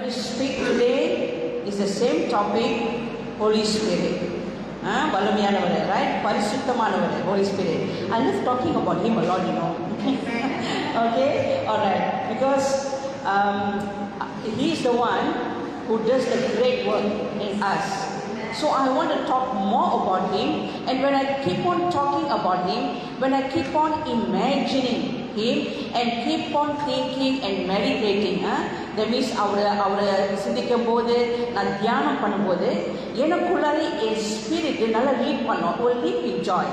to speak today is the same topic, Holy Spirit. வல்லமையானவர், right? பரிசுத்தமானவர், Holy Spirit. I love talking about him a lot, you know. Okay, all right. Because he is the one who does the great work in us. So I want to talk more about him, and when I keep on talking about him, when I keep on imagining him and keep on thinking and meditating, that means அவரை சிந்திக்கும் போது, நான் தியானம் பண்ணும்போது, எனக்குள்ளார என் spirit நல்லா lead பண்ணோம், ஒரு leap in joy.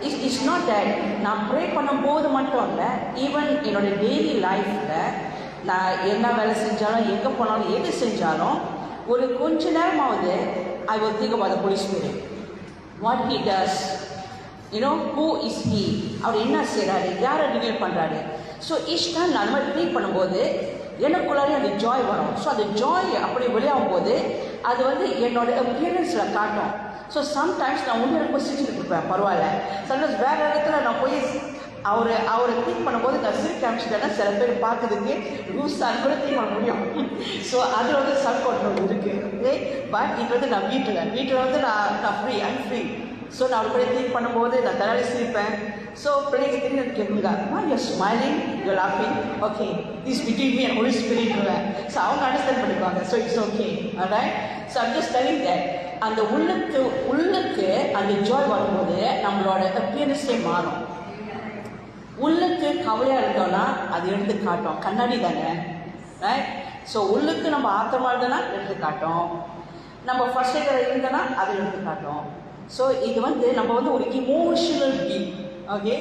It's not that நான் ப்ரே பண்ணும்போது மட்டும் இல்லை, ஈவன் என்னோட டெய்லி லைஃப்பில் நான் என்ன வேலை செஞ்சாலும், எங்கே போனாலும், எது செஞ்சாலும், ஒரு கொஞ்ச நேரமாவது I will think about the Holy Spirit, what he does, you know, who is he, அவர் என்ன செய்கிறாரு, யாரை ரிவீல் பண்ணுறாரு. ஸோ ஈச் டைம் நான் அந்த மாதிரி ட்ரீட் பண்ணும்போது எனக்குள்ளாரே அந்த ஜாய் வரும். ஸோ அந்த ஜாய் அப்படி வெளியாகும் போது அது வந்து என்னோட அப்பியரன்ஸில் காட்டும். ஸோ சம்டைம்ஸ் நான் உண்மையாக ரொம்ப சிரிச்சுட்டு இருப்பேன், பரவாயில்ல. சம்டைம்ஸ் வேறு இடத்துல நான் போய் அவரை ட்ரீட் பண்ணும்போது நான் சிரிக்க ஆரம்பிச்சிட்டேன்னா சில பேர் பார்க்குறதுக்கு ரூஸாக கூட ட்ரீட் பண்ண முடியும். ஸோ அதில் வந்து செல்ஃப் கண்ட்ரோல் இருக்குது. ஓகே, பட் இது வந்து நான் வீட்டில் வந்து நான் ஃப்ரீ, ஐம் ஃப்ரீ. ஸோ நான் அவர் கூட ட்ரீட் பண்ணும்போது நான் தலையில் சிரிப்பேன். ஸோ பிள்ளைங்க திரும்பி எனக்கு கேட்குங்க, யூஆர் ஸ்மைலிங், யூஆர் லாஃபிங், okay, this between me and holy ஸ்பிரிட்னுவேன். ஸோ அவங்க அண்டர்ஸ்டாண்ட் பண்ணிக்குவாங்க. So it's okay, right. So I'm just telling that அந்த உள்ளுக்கு அந்த ஜாய் வரும்போது நம்மளோட அப்பியரன்ஸே மாறும். உள்ளுக்கு கவலையாக இருந்தோன்னா அது எடுத்து காட்டும், கண்ணாடி தானே, ரைட். ஸோ உள்ளுக்கு நம்ம ஆத்திரமாக இருந்தோன்னா எடுத்து காட்டும், நம்ம ஃப்ரஸ்ட்ரேட்டடாக இருந்தோன்னா அதை எடுத்து காட்டும். ஸோ இது வந்து நம்ம வந்து ஒரு இமோஷனல் பீங். ஓகே,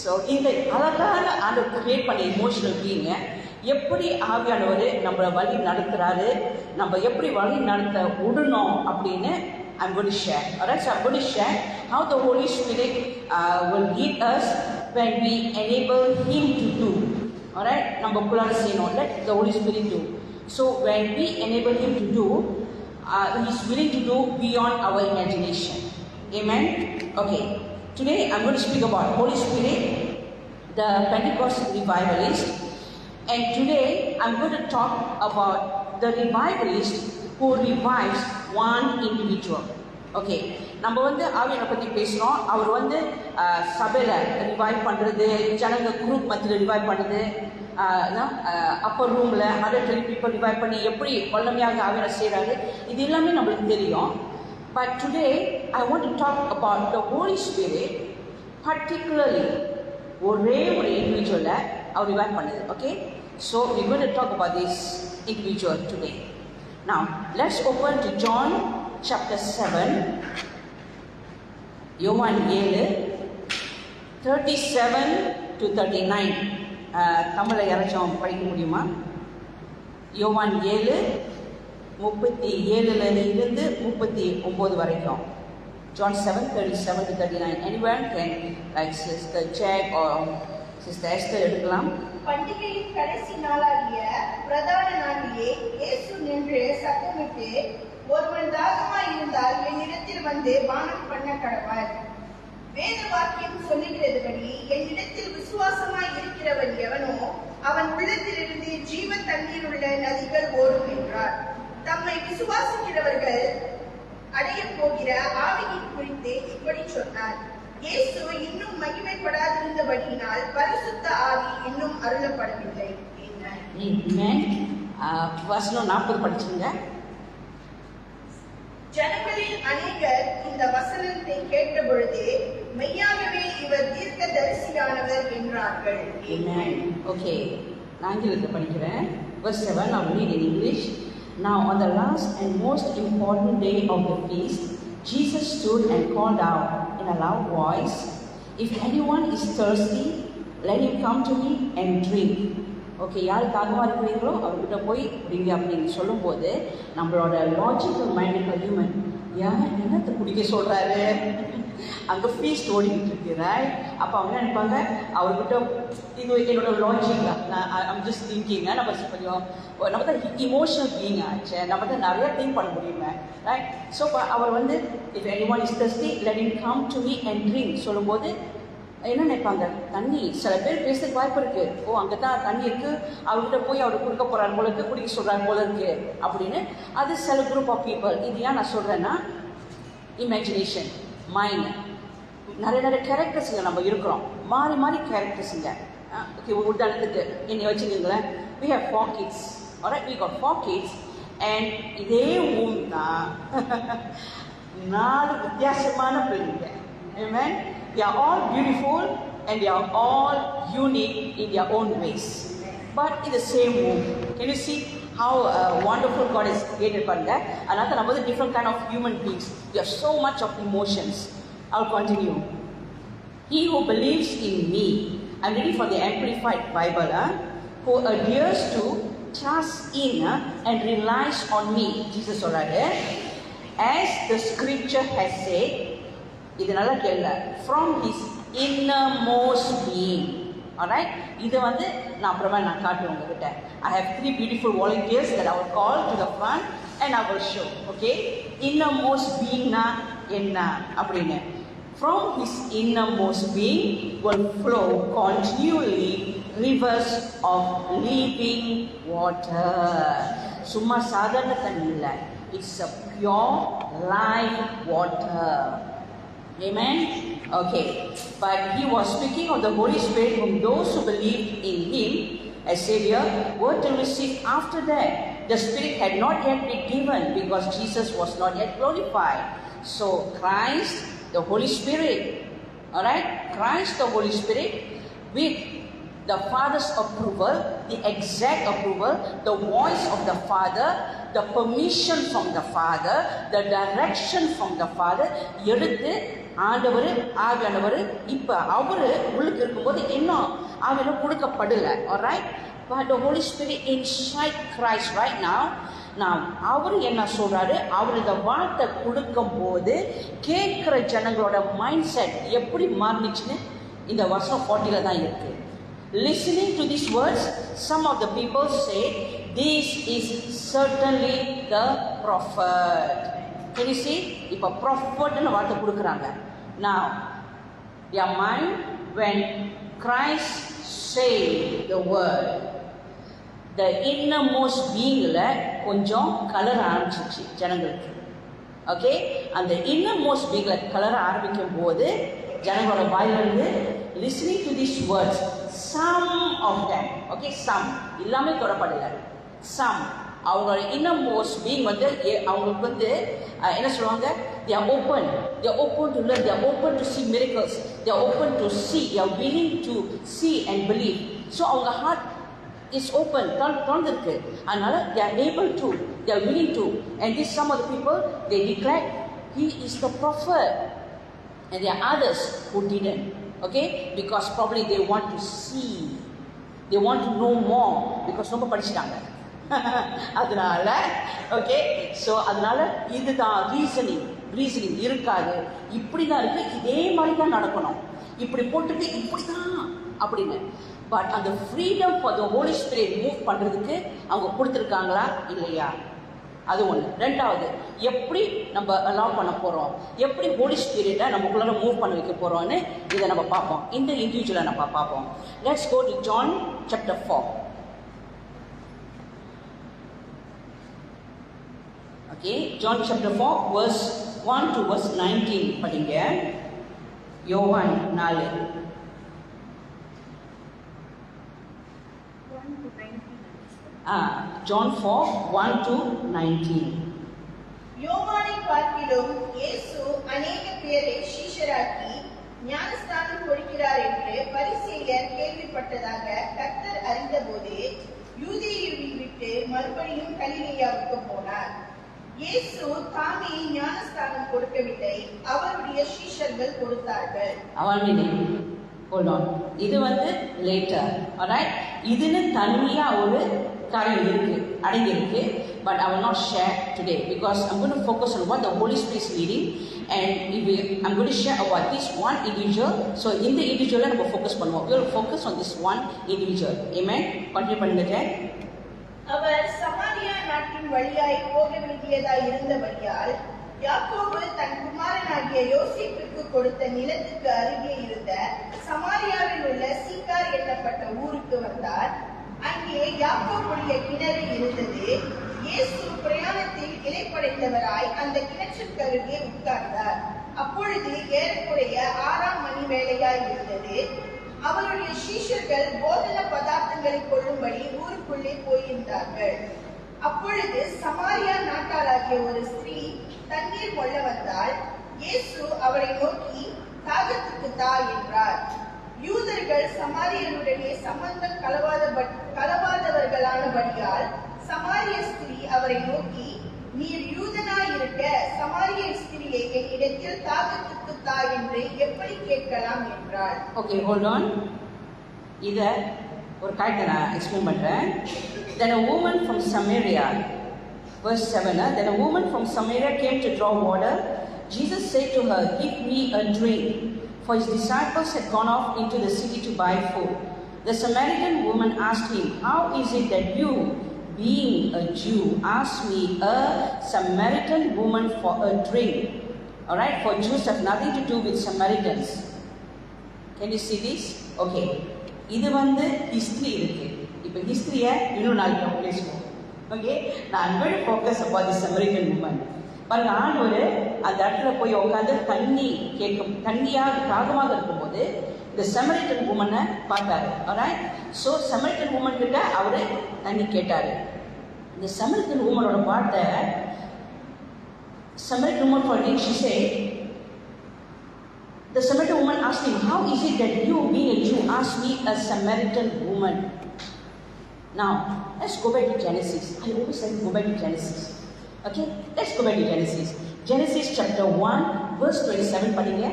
ஸோ இந்த அழகான அதை கிரியேட் பண்ண இமோஷனல் பீங்கை எப்படி ஆவியானவர் நம்மளை வழி நடத்துகிறாரு, நம்ம எப்படி வழி நடத்த விடணும் அப்படின்னு I'm going to share. Alright, so I'm going to share how the Holy Spirit will lead us when we enable Him to do. Alright, நம்ம குள்ளார செய்யணும், let the Holy Spirit do. So when we enable Him to do, He is willing to do beyond our imagination. Amen. Okay, today I'm going to speak about Holy Spirit, the Pentecost revivalist, and today I'm going to talk about the revivalist who revives one individual. Okay, நம்ம வந்து ஆவியனை பற்றி பேசுகிறோம். அவர் வந்து சபையில் revive பண்ணுறது, ஜனங்க group மத்தியில் revive பண்ணுறது, அப்பர் ரூமில் 120 people ரிவைவ் பண்ணி எப்படி வல்லமையாக ஆவியனை செய்கிறாரு, இது எல்லாமே நம்மளுக்கு தெரியும். But today I want to talk about the Holy Spirit, particularly ஒரே ஒரு இண்டிவிஜுவலை அவர் ரிவைவ் பண்ணுது. Okay, so we are going to talk about this individual today. Now, let's open to John chapter 7, யோவான் 7, 37 to 39. தமிழை யாராச்சும் படிக்க முடியுமா? யோவான் 7, 37 39 வரைக்கும். John 7, 37 to 39. Anyone can, like Sister Jack or Sister Esther எடுக்கலாம். பண்டிகையின் கடைசி நாளாகிய பிரதான நாளிலே இயேசு நின்று சத்தமிட்டு, ஒருவன் தாகமாய் இருந்தால் என்னிடத்தில் வந்து பானம் பண்ண கடவார். வேத வாக்கியம் சொல்லுகிறதுபடி என்னிடத்தில் விசுவாசமாய் இருக்கிறவன் எவனோ அவன் உள்ளத்திலிருந்து ஜீவ தண்ணீர் உள்ள நதிகள் ஓடும் என்றார். தம்மை விசுவாசிக்கிறவர்கள் அடைய போகிற ஆவியை குறித்து இப்படி சொன்னார். இயேசு இன்னும் மகிமைப்படாதிருந்தபடியினால் பரிசுத்த ஆவி இன்னும் அருளப்படவில்லை. வசனம் 40 படிச்சுங்க. ஜனங்களில் அநேகர் இந்த வசனத்தை கேட்ட பொழுது மெய்யாகவே இவர் தீர்க்கதரிசியானவர் என்றார்கள். ஓகே, நான் ஆங்கிலத்தில் படிக்கிறேன். Verse 7, I'll read in English. Now on the last and most important day of the feast, Jesus stood and called out in a loud voice, "If anyone is thirsty, let him come to me and drink." Okay, யார் தாகமாக இருக்கிறீங்களோ அவர்கிட்ட போய் குடிங்க அப்படின்னு சொல்லும்போது நம்மளோட logical மைண்டுக்கு ஹியூமன் என்னத்தை குடிக்க சொல்கிறாரு, அங்கே ஃபீஸ்ட் ஓடிக்கிட்டு இருக்கு, ரைட்? அப்போ அவங்க நினைப்பாங்க அவர்கிட்ட, இது என்னோட லாஜிக் தான், நான் ஜஸ்ட் திங்கிங்க, நம்ம கொஞ்சம் நம்ம தான் இமோஷனல் பீயிங் ஆச்சு, நம்ம தான் நிறையா திங்க் பண்ண முடியுமே, ரைட்? ஸோ அவர் வந்து if anyone is thirsty let him come to me and drink சொல்லும்போது என்ன நினைப்பாங்க, தண்ணி. சில பேர் பேசுறதுக்கு வாய்ப்பு இருக்கு, ஓ அங்கே தான் தண்ணி இருக்கு, அவர்கிட்ட போய் அவர் கொடுக்க போறாரு போல இருக்கு, குடிக்க சொல்றாரு போல இருக்கு அப்படின்னு. அது சில குரூப் ஆஃப் பீப்புள். இது ஏன் நான் சொல்றேன்னா, இமேஜினேஷன், மைண்ட். நிறைய கேரக்டர்ஸுங்க நம்ம இருக்கிறோம், மாறி மாறி கேரக்டர்ஸுங்க. ஓகே, உதாரணத்துக்கு என்னை வச்சுக்கோங்களேன், we have 4 kids. alright, we got 4 kids and இதே ஊம் தான் 4 வித்தியாசமான பிள்ளைங்க. Amen. They are all beautiful and they are all unique in their own ways, but in the same womb. Can you see how wonderful God has created பண்ணுங்க. அதனால நம்ம வந்து different kind of human beings. We have so much of emotions. I'll continue. He who believes in me, I'm reading for the Amplified Bible, who adheres to, trusts in and relies on me. Jesus சொல்றாரு, as the scripture has said, இது நல்லா கேளுங்க, from his innermost being. alright, இது வந்து நான் அப்புறமா நான் காட்டுவேன் உங்ககிட்ட. I have 3 beautiful volunteers that I will call to the front and I will show. okay, innermost being na என்ன அப்படின்னு. From his innermost being will flow continually rivers of living water. சும்மா சாதாரண தண்ணி இல்லை, it's a pure life water. Amen. Okay, but he was speaking of the Holy Spirit whom those who believed in him as Savior were to receive after that. The Spirit had not yet been given because Jesus was not yet glorified. So Christ, the Holy Spirit, alright, Christ the Holy Spirit with the Father's approval, the exact approval, the voice of the Father, the permission from the Father, the direction from the Father, எடுத்து ஆண்டவர் ஆவியானவர் இப்போ அவர் உள்ளுக்கு இருக்கும்போது இன்னும் ஆவியானவர் கொடுக்கப்படலை. alright, but the Holy Spirit inside Christ right now. நான் அவர் என்ன சொல்றாரு, அவர் இந்த வார்த்தை கொடுக்கும் போது கேட்கிற ஜனங்களோட மைண்ட் செட் எப்படி மாறிச்சுன்னு இந்த வருஷம் 40ல தான் இருக்கு. Listening to these words, some of the people say, this is certainly the prophet. Can you see? இப்போ prophetன்னு வார்த்தை கொடுக்குறாங்க. Now, their mind, when Christ said the word, the innermost beingல கொஞ்சம் கலர ஆரம்பிச்சிச்சு ஜனங்களுக்கு. ஓகே, அந்த innermost beingல கலர ஆரம்பிக்கும் போது ஜனங்களோட வாயிலிருந்து listening to these words, some of them, okay, some எல்லாமே தொடப்படல, some அவங்களோட innermost being வந்து அவங்களுக்கு வந்து என்ன சொல்லுவாங்க, they are open to learn, they are open to see miracles, they are open to see, they are willing to see and believe. So அவங்க heart is open, திறந்திருக்கு. அதனால they are able to, they are willing to. And this some of the people, they declare he is the prophet, and there are others who didn't. Okay, because probably they want to see, they want to know more because ரொம்ப படிச்சிட்டாங்க. அதனால okay, so அதனால இதுதான் reasoning இருக்காது, இப்படி தான் இருக்கு, இதே மாதிரி தான் நடக்கணும், இப்படி போட்டுட்டு இப்படி தான் அப்படின்னு. பட் அந்த freedom for the Holy Spirit move பண்ணுறதுக்கு அவங்க கொடுத்துருக்காங்களா இல்லையா, அது ஒன்று. ரெண்டாவது, எப்படி நம்ம அலோவ் பண்ண போகிறோம், எப்படி ஹோலி ஸ்பிரிட்டை நமக்குள்ளார மூவ் பண்ண வைக்க போகிறோன்னு இதை நம்ம பார்ப்போம், இந்த இண்டிவிஜுவலை நம்ம பார்ப்போம். Let's go to John chapter 4. Okay, John chapter 4 verse 1 to verse 19 படிங்க. யோவான் 4 John 4 1 to 19. யோவானை பார்க்கிலும் இயேசு அநேக பேரை சீஷராக்கி ஞானஸ்நானம் கொடுக்கிறார் என்று பரிசேயர் கேள்விப்பட்டதாக கர்த்தர் அறிந்தபோது யூதேயாவை விட்டு மறுபடியும் கலிலேயாவுக்கு போனார். இயேசு தாமே ஞானஸ்நானம் கொடுக்கவில்லை, அவருடைய சீஷர்கள் கொடுத்தார்கள். Hold on. இது வந்து later, alright? இதுன்னு தனியா ஒரு காரியம் இருக்கு, அடங்கி இருக்கு. But I will not share today because I'm going to focus on what the Holy Spirit is leading, and I'm going to share about this one individual. So in the individual நம்ம focus பண்ணுவோம். We will focus on this one individual. Amen. Continue பண்ணுங்க. அவர் சமாரியா நாட்டின் வழியாய் போக வேண்டியதாய் இருந்தபடியால் யாக்கோபு தன் குமாரனாகிய யோசேப்புக்கு கொடுத்த நிலத்துக்கு அருகே இருந்த சமாரியாவில் உள்ள சீக்கார் என்னப்பட்ட ஊருக்கு வந்தார். அங்கே யாக்கோபுடைய கிணறு இருந்தது. இயேசு பிரயாணத்தில் இளைப்படைந்தவராய் அந்த கிணற்றுக்கு அருகே உட்கார்ந்தார். அப்பொழுது ஏறக்குறைய 6ஆம் மணி வேளையாய் இருந்தது. அவருடைய சீஷர்கள் போதன பதார்த்தங்களை கொள்ளும்படி ஊருக்குள்ளே போயிருந்தார்கள். அப்பொழுது சமாரியா நாட்டாளாகிய ஒரு ஸ்திரீ தண்ணீர் கொள்ள வந்தால் இயேசு அவரை நோக்கி, தாகத்துக்கு தா என்றார். யூதர்கள் சமாரியருடனே சம்பந்தம் கலவாதவர்களானபடியால் சமாரிய ஸ்திரீ அவரை நோக்கி, நீர் யூதனாயிருக்க சமாரிய ஸ்திரீயை என்னிடத்தில் தாகத்துக்கு தா என்று எப்படி கேட்கலாம் என்றார். Okay, hold on. இத ஒரு காரியத்தை நான் எக்ஸ்பிளைன் பண்றேன். Then a woman from Samaria, verse 7, then a woman from Samaria came to draw water. Jesus said to her, give me a drink, for his disciples had gone off into the city to buy food. The Samaritan woman asked him, how is it that you, being a Jew, ask me, a Samaritan woman, for a drink? Alright, for Jews have nothing to do with Samaritans. Can you see this? Okay. இது வந்து history இருக்கு. இப்போ ஹிஸ்டரியை இன்னும் நாளைக்கு நம்ம பேசுவோம். Okay, நான் going to focus about the Samaritan woman. பாருங்க, ஆண்டவர் அந்த இடத்துல போய் உட்காந்து தண்ணியாக தாகமாக இருக்கும்போது இந்த Samaritan woman-ஐ பார்த்தாரு. alright, ஸோ Samaritan woman கிட்ட அவரு தண்ணி கேட்டாரு. இந்த Samaritan woman-ஓட வார்த்தை, Samaritan woman for drink, she said, the Samaritan woman asked him, how is it that you, being a Jew, ask me, a Samaritan woman? Now, let's go back to Genesis. I always like to go back to Genesis. Okay, let's go back to Genesis. Genesis chapter 1, verse 27. Padinga.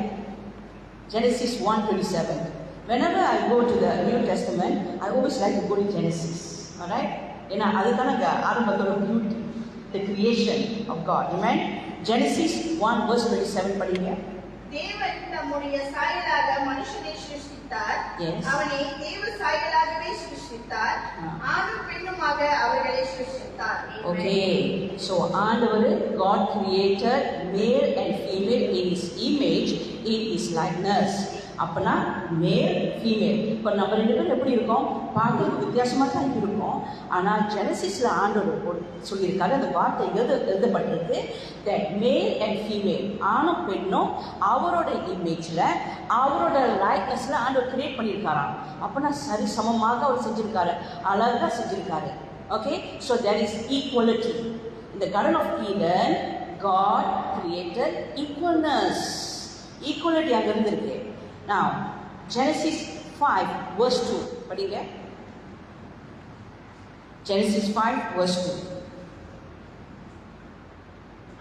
Genesis 1:27. Whenever I go to the New Testament, I always like to go to Genesis. Alright? ஏன்னா அதுதான ஆரம்பத்தோட beauty, the creation of God. Amen? Genesis 1, verse 27. Padinga. தேவன் தம்முடைய சாயலாக மனுஷனை சிருஷ்டித்தார். Yes. அவனை தேவ சாயலாகவே சிருஷ்டித்தார். ஆணும் பெண்ணுமாக அவர்களை சிருஷ்டித்தார். Okay, so ஆண்டவர் God created male and female in his image, in his likeness. அப்பனா மேல் ஃபீமேல். இப்போ நம்ம ரெண்டு பேரும் எப்படி இருக்கோம், பார்க்க வித்தியாசமாக தான் இருக்கோம். ஆனால் ஜெனசிஸில் ஆண்டவர் சொல்லியிருக்காரு, அந்த வார்த்தை எழுதப்பட்டிருக்கு, தட் மேல் அண்ட் ஃபீமேல், ஆணும் பெண்ணும் அவரோட இமேஜில் அவரோட லைக்னஸில் ஆண்டவர் கிரியேட் பண்ணியிருக்காராம். அப்போனா சரி சமமாக அவர் செஞ்சுருக்காரு, அழகாக செஞ்சுருக்காரு. Okay, so there is equality. In the Garden of Eden, God created equalness. Equality அங்கே இருந்திருக்கு. Now, Genesis 5, verse 2. படிங்க. Genesis 5, verse 2.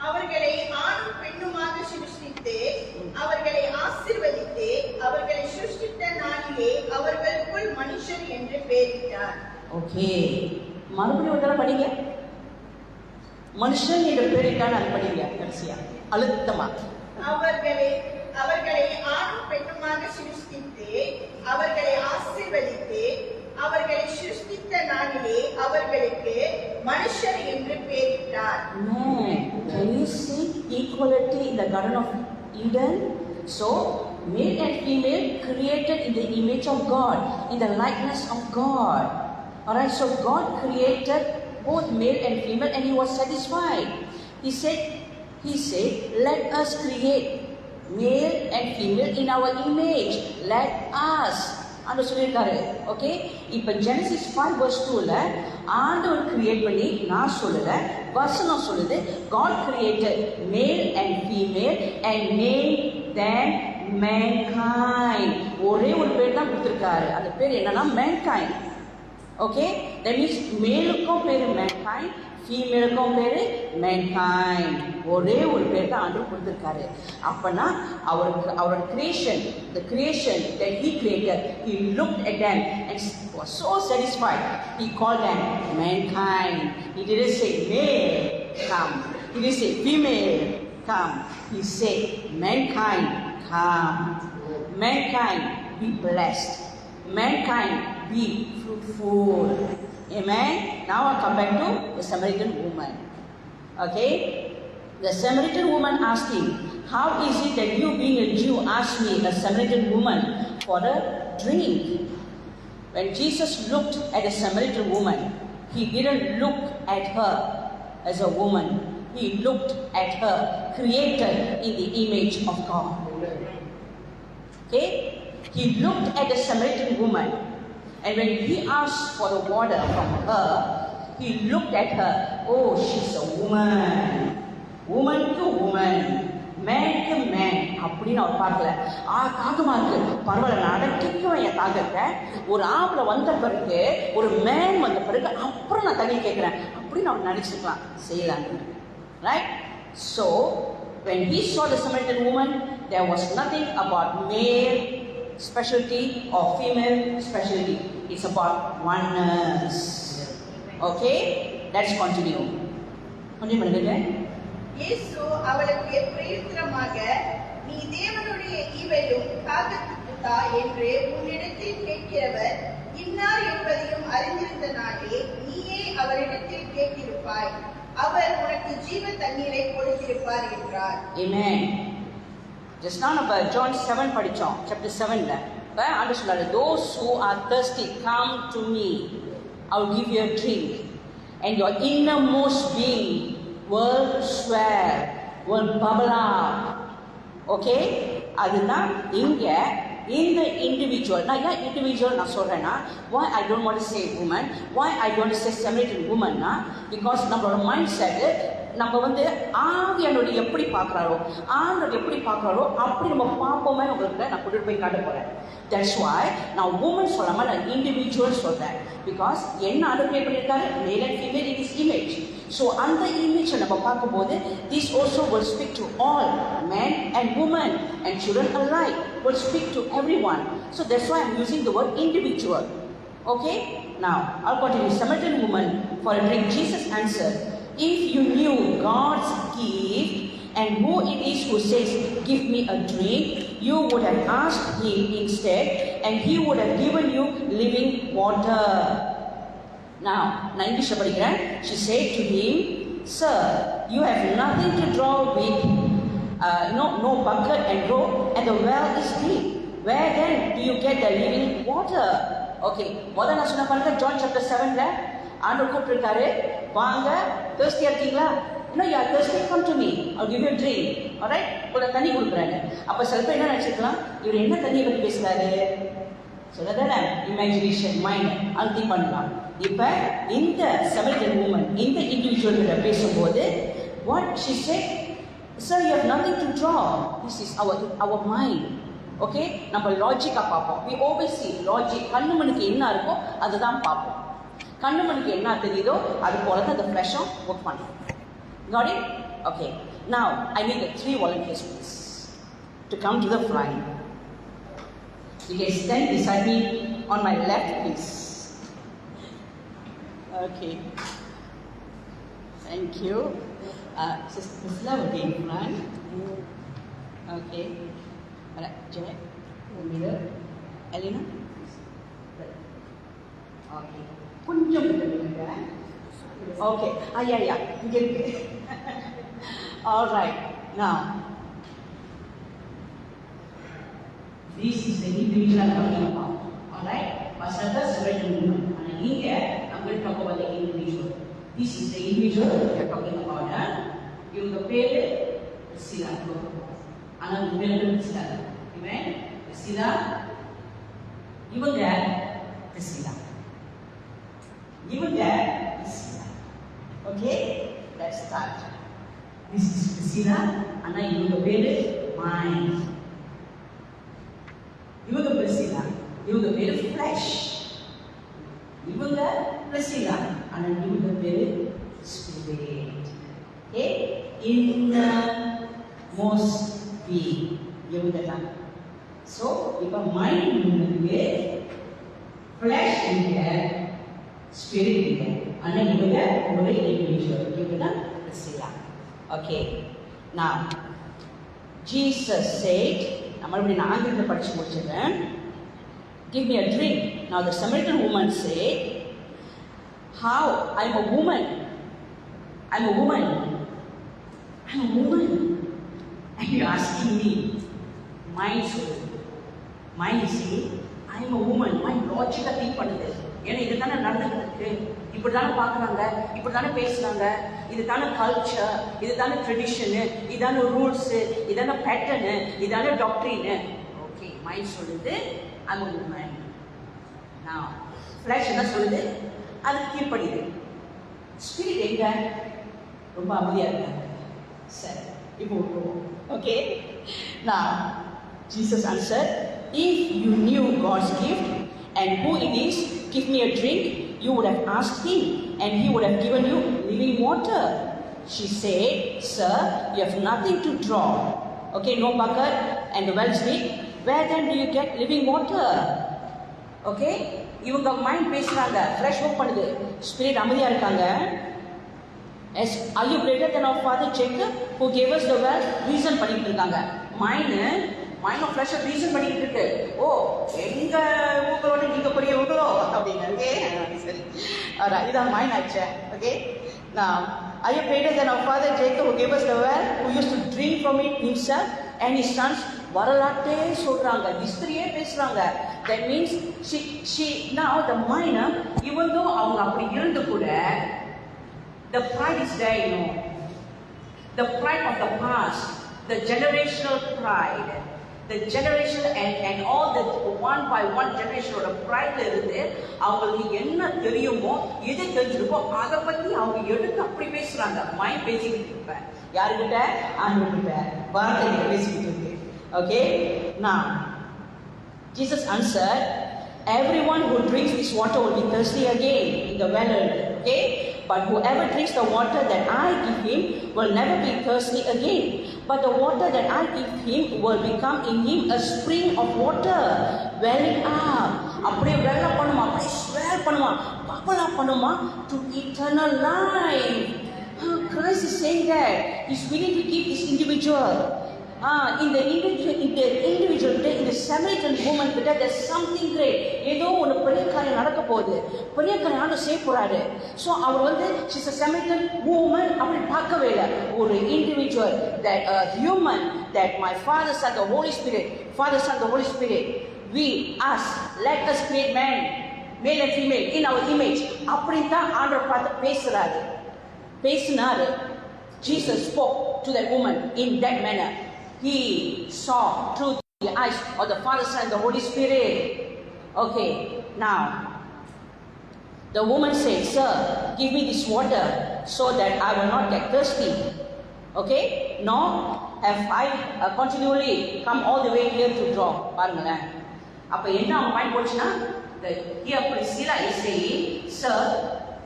அவர்களை ஆணும் பெண்ணுமாக சிருஷ்டித்து அவர்களை ஆசீர்வதித்து அவர்களை சிருஷ்டித்த நாளிலே அவர்களுக்குள் மனுஷர் என்று பெயரிட்டார். ஓகே, மறுபடியும் ஒரு தடவை படிங்க. மனுஷன் என்று பெயரிட்டான், அது படிங்க கடைசியா அழுத்தமா. அவர்களை ஆணும் பெண்ணுமாக சிருஷ்டித்து அவர்களை ஆசீர்வதித்து அவர்களை சிருஷ்டித்த நாளிலே அவர்களுக்கு மனுஷர் என்று பெயரிட்டார். Can you see equality in the Garden of Eden? So, male and female created in the image of God, in the likeness of God. Alright, so God created both male and female and he was satisfied. He said, let us create male and female in our image. Let us. ஆண்டவர் சொல்லியிருக்காரு. Okay, இப்போ Genesis 5 verse 2ல ஆண்டவர் create பண்ணி, நான் சொல்லலை, வசனம் சொல்லுது, God created male and female and made them mankind. ஒரே ஒரு பேர் தான் கொடுத்துருக்காரு, அந்த பேர் என்னன்னா mankind. ஓகே, that means மேலுக்கும் பேர் mankind, ஃபீமேலுக்கும் பேர் mankind. ஒரே ஒரு பேர் தான் ஆண்டவர் கொடுத்துருக்காரு. அப்பனா அவரோட creation, the creation that he created, he looked at them and was so satisfied. He called them mankind. He didn't say male come, he didn't say female come, he said mankind come. Mankind be blessed, mankind be fruitful. Amen. Now I come back to the Samaritan woman. Okay, The Samaritan woman asked him, "How is it that you, being a Jew, ask me, a Samaritan woman, for a drink?" When Jesus looked at the Samaritan woman, he didn't look at her as a woman. He looked at her created in the image of God. Okay? He looked at the Samaritan woman, and when he asked for the water from her, he looked at her. Oh, she's a woman. Woman to woman. Man to man. அப்படின்னு அவர் பார்க்கல. தாகமா இருக்கு, பரவாயில்ல, நான் அடக்கிக்குவேன் என் தாகத்தை. ஒரு ஆம்பளை வந்த பிறகு, ஒரு மேன் வந்த பிறகு, அப்புறம் நான் தண்ணி கேட்கிறேன் அப்படின்னு அவர் நினைச்சிருக்கலாம். செய்யலாங்க. Right? So, when he saw the Samaritan woman, there was nothing about male specialty or female specialty. It's about oneness. Okay? Let's continue. Continue பண்ணுங்க. இயேசு அவளுக்கு பிரயுத்தரமாக, "நீ தேவனுடைய ஈவையும் தாகத்துக்கு தா என்று உன்னிடத்தில் கேட்கிறவர் இன்னார் என்பதையும் அறிந்திருந்தனாலே நீயே அவரிடத்தில் கேட்டிருப்பாய். அவர் உனக்கு ஜீவ தண்ணீரை கொடுத்திருப்பார்" என்றார். Amen. Just now நம்ம John 7 படிச்சோம், chapter 7ல. ஆண்டவர் சொல்றாரு, "Those who are thirsty, come to me. I will give you a drink, and your innermost being will swell, will bubble up." Okay? அதுதான் இங்க இந்த individual. நான் ஏன் individual நான் சொல்றேன்னா, why I don't want to say woman, why I don't want to say Samaritan woman னா, because நம்மளோட mind set நம்ம ஆவியானோட எப்படி பார்க்குறாரோ, ஆண்டோட எப்படி பார்க்குறாரோ அப்படி நம்ம பார்ப்போமே உங்களுக்கு நான் கொண்டு போய் காட்ட போகிறேன். தட்ஸ் வாய் நான் woman சொல்லாமல் நான் இண்டிவிஜுவல் சொல்கிறேன். பிகாஸ் என்ன ஆண்டவர் கிரியேட் பண்ணியிருக்காரு, male and female in his image. So அந்த இமேஜை நம்ம பார்க்கும்போது this also will speak to all men and women and children alike, will speak to everyone. So that's why I'm using the word individual. Okay? Now, I'll continue. Samaritan woman, for a drink, Jesus answered, "If you knew God's gift and who it is who says, 'Give me a drink,' you would have asked him instead, and he would have given you living water." Now, நான் இங்கிலீஷ்ல படிக்கிறேன். She said to him, "Sir, you have nothing to draw with, no bucket and rope, and the well is deep. Where then do you get the living water?" Okay, முதல்ல நான் சொன்ன பாருங்க, John chapter 7ல ஆண்டவர் கூப்பிட்டுருக்காரு, வாங்க, thirsty இருக்கீங்களா? No, you are thirsty, come to me, I'll give you a drink. Alright? ஒரு தண்ணி கொடுக்குறாங்க. அப்ப சில பேர் என்ன நினைச்சிருக்கலாம், இவர் என்ன தண்ணியை பற்றி பேசுறாரு? சொல்லதானே இமேஜினேஷன், மைண்ட் அல்தி பண்ணலாம். இப்ப இந்த Samaritan woman, இந்த இண்டிவிஜுவல் கிட்ட பேசும்போது what she said, "Sir, you have nothing to draw." This is our mind. Okay? நம்ம லாஜிக்கா பார்ப்போம். We always see logic. கண்ணுமனுக்கு என்ன இருக்கோ அதுதான் பார்ப்போம். கண்ணுமனுக்கு என்ன தெரியுதோ அது போல தான் the flesh work பண்ணும். Got it? Okay. Now, I need the 3 volunteers please to come to the front. You can stand beside me on my left please. Okay. Thank you. Sister Priscilla will be in front. Okay. Alright, Janet, in the middle. Elena? Okay. கொஞ்சம் விட்டுருங்க. Okay. Yeah. You get it. All right. Now, this is the individual I'm talking about. All right. Pastor Samaritan woman. And here I'm going to talk about the individual. This is the individual we are talking about. இவங்க பேரு சிலா. ஆனா உண்மையிலே சிலா. Amen. சிலா. இவங்க சிலா. இவங்க சிலா. Okay? Let's start. This is Priscilla. ஆனா இவங்க பேரு Mind. இவங்க Priscilla. இவங்க பேரு Flesh. இவங்க Priscilla. ஆனா இவங்க பேரு Spirit. Okay? Innermost being. இவங்க தான். So, இப்ப Mind இருக்கு, Flesh இருக்கு, Spirit இருக்கு. ஆனா இவங்க ஒரு individual. இவங்க தான் Priscilla. Okay. Now, Jesus said, நான் ஆங்கிலத்தில் படிச்சு முடிச்சிடுறேன். "Give me a drink." Now the Samaritan woman said, "How? I'm a woman. I'm a woman. And you're asking me. Mind சொல்லுது. Mind is saying, I'm a woman. Mind logic-ஆ think பண்ணுது. ஏன்னா இதுதானே நடந்துகிட்டு இருக்கு, இப்படிதானே பார்க்குறாங்க, இப்படிதானே பேசுறாங்க, இதுதானே கல்ச்சர், இதுதானே ட்ரெடிஷனு, இதான ரூல்ஸு, இதான பேட்டர்னு, இதான டாக்டரின்னு. ஓகே, மைண்ட் சொல்லுது I'm a woman. நான் ஃப்ளாஷ் என்ன சொல்லுது, அதுக்கு கீழ்ப்படிது. ஸ்பிரிட் எங்க? ரொம்ப அமைதியாக இருக்காங்க. சரி, இப்போ விட்டுருவோம். ஓகே, நான் Jesus answered, if you knew God's gift and who it is, give me a drink, you would have asked him and he would have given you living water. She said, sir, you have nothing to draw. Okay, no bucket and the well is deep. Where then do you get living water? Okay, இவங்க mind பேசுறாங்க, fresh work பண்ணுது, spirit அமைதியா இருக்காங்க. As are you greater than our father Jacob who gave us the well? Reason பண்ணிட்டு இருக்காங்க. Mind of flush reason பண்ணிட்டு இருக்கு. ஓ, எங்க உங்களோட நீங்க பெரியவங்களோ அப்படின்னு. ஓகே, சரி, இதான் மைண்ட் ஆச்சு. Okay, now are you greater than our father Jacob who gave us the well, who used to drink from it himself and his sons? வரலாற்றே சொல்றாங்க, ஹிஸ்டரியே பேசுறாங்க. That means she now the mind, even though அவங்க அப்படி இருந்து கூட the pride is there, you know, the pride of the past, the generational pride, the generation and all the one by one generation ஓட pride இருந்து அவங்களுக்கு என்ன தெரியுமோ, எது தெரிஞ்சிருக்கோ அதை பத்தி அவங்க எடுத்து அப்படி பேசுறாங்க. மைண்ட் பேசிக்கிட்டு இருப்பேன் யாருக்கிட்ட? ஆண்டவர்கிட்ட, வார்த்தைகிட்ட பேசிக்கிட்டு இருக்கு. Okay, now Jesus answered, everyone who drinks this water will be thirsty again in the well. Okay, but whoever drinks the water that I give him will never be thirsty again. But the water that I give him will become in him a spring of water welling up. அப்படியே வெள்ள பண்ணுமா, அப்படியே ஸ்வேல் பண்ணுமா, பப்பலா பண்ணுமா, to eternal life. Christ is saying that he's willing to give this individual. In the individual, in the Samaritan woman கிட்ட there's something great. ஏதோ ஒன்று பெரிய காரியம் நடக்க போகுது, பெரிய காரியம் ஆண்டு செய்ய போறாரு. ஸோ அவர் வந்து she's a Samaritan woman அப்படி பார்க்கவே இல்லை. ஒரு individual, that a human, that my Father, Son, the Holy Spirit, Father, Son, the Holy Spirit, we, us, let us create man, male and female, in our image. அப்படின்னு தான் ஆண்டவர் பார்த்து பேசினாரு. Jesus spoke to that woman in that manner. He saw through the eyes of the Father, Son, and the Holy Spirit. Okay, now the woman said, sir, give me this water so that I will not get thirsty. Okay, nor have I continually come all the way here to draw. பாருங்களேன், அப்ப என்ன அவங்க mind போச்சுன்னா, here Priscilla is saying, sir,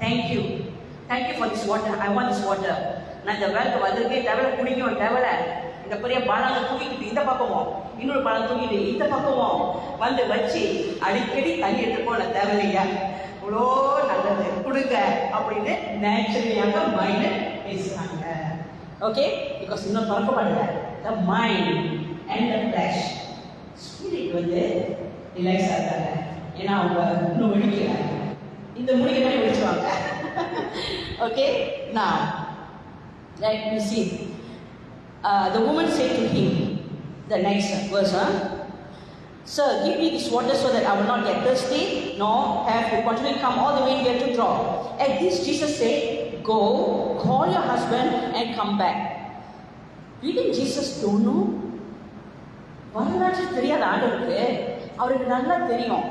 thank you for this water, I want this water. நான் இந்த வேலைக்கு வந்திருக்கேன், டெவலை குடிக்கும், டெவலை இந்த பெரிய பாலாங்க தூக்கிட்டு இந்த பக்கமும், இன்னொரு பாலம் தூக்கிட்டு இந்த பக்கமும் வந்து வச்சு அடிக்கடி தண்ணி எடுத்துக்கோ, நான் தேவையில்லையா, இவ்வளோ நல்லது கொடுங்க அப்படின்னு நேச்சுரலியாக மைண்ட் பேசுறாங்க. ஓகே, பிகாஸ் இன்னும் திறக்க மாட்டேங்க. The mind and the flesh, spirit வந்து ரிலாக்ஸ் ஆகிறாங்க. ஏன்னா அவங்க இன்னும் வெடிக்கிறாங்க, இந்த முடிக்க மாதிரி வெடிச்சுவாங்க. ஓகே, நான் let me see. The woman said to him, the next verse, sir, give me this water so that I will not get thirsty, nor have to continually come all the way here to draw. At this Jesus said, go, call your husband and come back. Didn't Jesus don't know? வரலாற்று தெரியாத ஆண்டவருக்கு அவருக்கு நல்லா தெரியும்.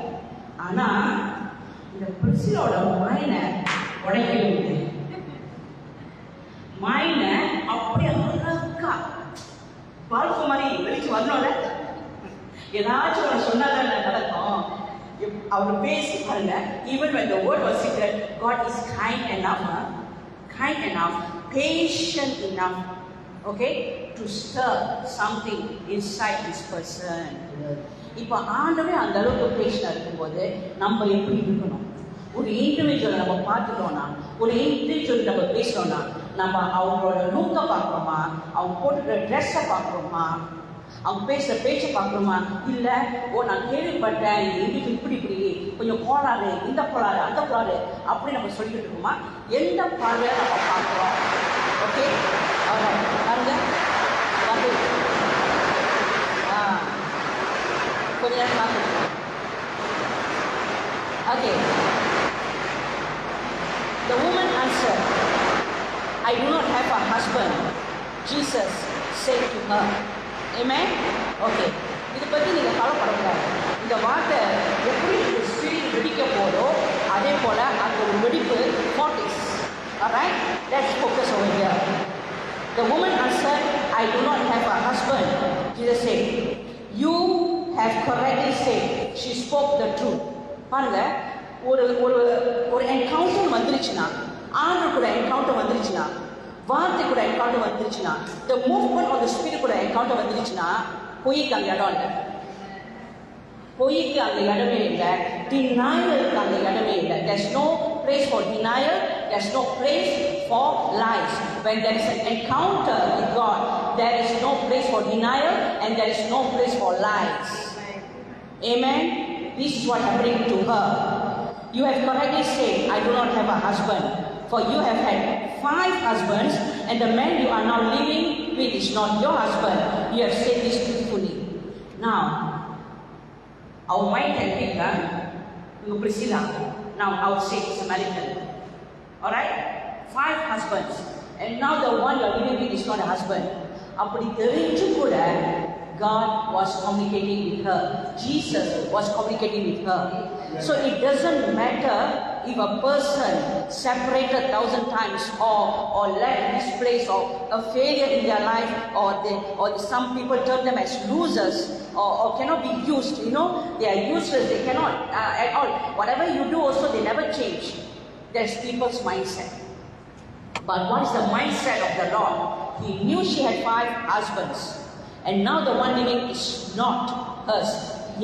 ஆனா இந்த பிரிசிலோட மைனை உடைக்க மைண்ட அப்படியே அழகா வாழ்க்கை மாதிரி வெளிச்சு வரணும்ல, ஏதாச்சும் ஒன்று சொன்னாதான் நடக்கும். அவர் பேசி பாருங்க, even when the word was secret, God is kind enough, patient enough, okay, to stir something inside this person. இப்போ ஆண்டவே அந்த அளவுக்கு பேஷனா இருக்கும்போது நம்ம எப்படி இருக்கணும்? ஒரு இண்டிவிஜுவல் நம்ம பார்த்துட்டோம்னா, ஒரு இண்டிவிஜுவல் நம்ம பேசுறோம்னா, நம்ம அவங்களோட லுக்கை பார்க்குறோமா, அவங்க போட்டுக்கிற ட்ரெஸ்ஸை பார்க்குறோமா, அவங்க பேசுகிற பேச்சை பார்க்குறோமா, இல்லை ஓ நான் கேள்விப்பட்டேன் இந்த இண்டிவிஜுவல் இப்படி கொஞ்சம் கோளாறு, இந்த கோளாறு, அந்த கோளாறு அப்படி நம்ம சொல்லிக்கிட்டு இருக்கோமா? எந்த பார்வையை நம்ம பார்க்குறோம்? ஓகே, பாருங்க வந்து கொஞ்ச நேரம் பார்த்துருக்கோம். Okay, the woman answered, I do not have a husband. Jesus said to her. Amen? Okay. இதை பற்றி நீங்கள் கவலைப்படக்கூடாது. இந்த வார்த்தை எப்படி இந்த ஸ்பிரிட் வெடிக்க போதோ அதே போல் அந்த ஒரு வெடிப்பு 40s. Alright? Let's focus over here. The woman answered, I do not have a husband. Jesus said, you have correctly said. She spoke the truth. பாருங்க, ஒரு ஒரு ஒரு என்கவுண்டர் வந்துருச்சுன்னா, ஆண்டு கூட என்கவுண்டர் வந்துருச்சுன்னா, வார்த்தை கூட என்கவுண்டர் வந்துருச்சுன்னா, the movement of the spirit கூட என்கவுண்டர் வந்துருச்சுன்னா, பொய்க்கு அங்கே இடம் இல்லை. பொய்க்கு அங்கே இடமே இல்லை. டினாயலுக்கு அங்கே இடமே இல்லை. There's no place for denial. There's no place for lies. When there is an encounter with God, there is no place for denial and there is no place for lies. Amen? This is what happened to her. You have correctly said, I do not have a husband. For you have had 5 husbands, and the man you are now living with is not your husband. You have said this truthfully. Now, our mind can think, Priscilla. Now, I would say Samaritan. Alright? 5 husbands. And now the one you are living with is not a husband. அப்படி தெரிஞ்சு கூட God was communicating with her. Jesus was communicating with her. So it doesn't matter if a person separated 1,000 times or left this place or a failure in their life or some people term them as losers or cannot be used. You know, they are useless. They cannot at all. Whatever you do also, they never change. That's people's mindset. But what is the mindset of the Lord? He knew she had 5 husbands. And now the one living is not hers.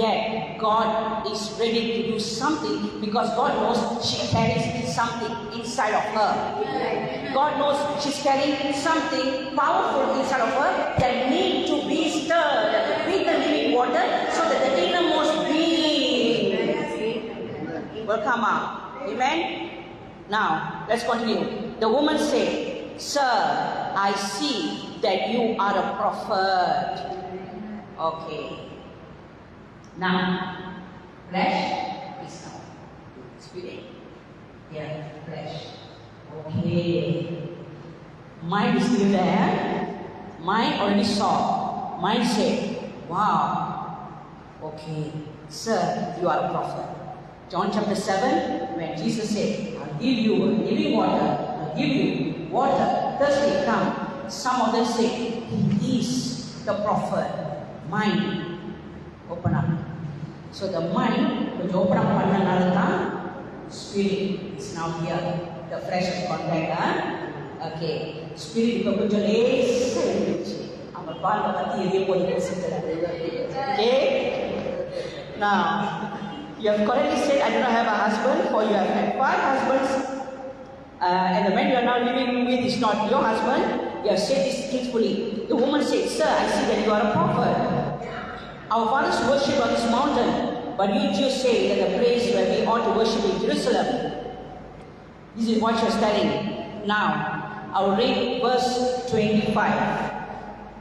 Yet God is ready to do something because God knows she carries something inside of her. God knows she's carrying something powerful inside of her that need to be stirred with the living water so that the innermost being will come out. Amen? Now, let's continue. The woman said, Sir, I see that you are a prophet. Okay. Now, flesh is now. Spirit. Yeah, flesh. Okay. Mind is still there. Mind already saw. Mind said, wow. Okay. Sir, you are a prophet. John chapter 7, when Jesus said, I'll give you living water. I'll give you water. Thirsty, come. Some of them say, he is the prophet. Mind. Open up. So the mind, when you open up panna, spirit is now here. The flesh is gone back. Okay. Spirit is going to lace. Okay. Now, you have correctly said, I do not have a husband, for you have had 5 husbands, and the man you are now living with is not your husband. You have said this truthfully. The woman said, Sir, I see that you are a prophet. Our fathers worshipped on this mountain, but you Jews say that the place where we ought to worship in Jerusalem. This is what she was telling. Now, I'll read verse 25.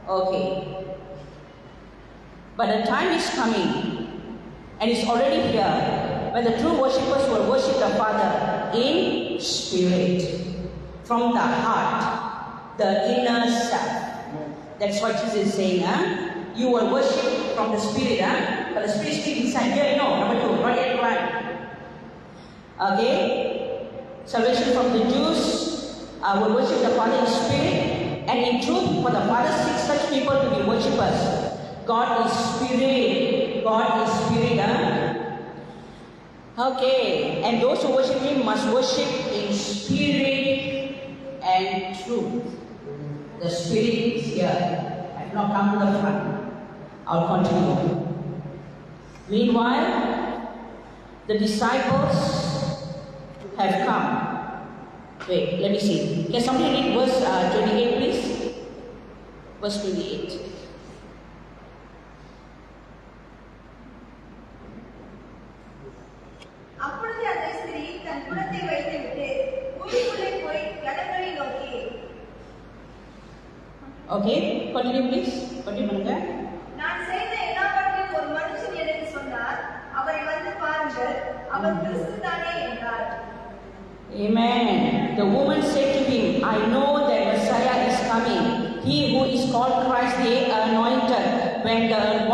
Okay. But the time is coming, and it's already here, when the true worshippers will worship the Father in spirit, from the heart, the inner self. That's what Jesus is saying. You will worship from the spirit, but the spirit is still inside. Here, no, number 2, not yet one. Okay? Salvation from the Jews will worship the Father in spirit and in truth, for the Father seeks such people to be worshippers. God is spirit. God is spirit. Okay, and those who worship Him must worship in spirit and truth. The spirit is here. I have not come to the front. I'll continue. Meanwhile, the disciples have come. Wait, let me see. Can somebody read verse 28, please? Verse 28. Okay, continue please. Continue பண்ணுங்க. நான் செய்த எல்லாவற்றையும் ஒரு மனுஷன் எனக்கு சொன்னார், அவரை வந்து பாருங்கள், அவர் கிறிஸ்து தானே என்றார். Amen. The woman said to him, I know that Messiah is coming, he who is called Christ the anointed. When that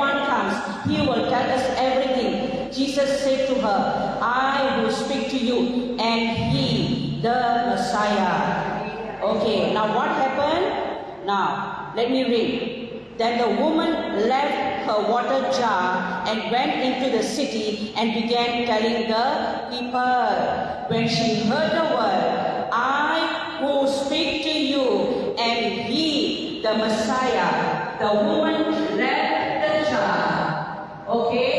one comes, he will tell us everything. Jesus said to her, I will speak to you, and he, the Messiah. Okay, now what happened? Now, let me read. Then the woman left her water jar and went into the city and began telling the people. When she heard the word, I who speak to you, and he, the Messiah, the woman left the jar. Okay?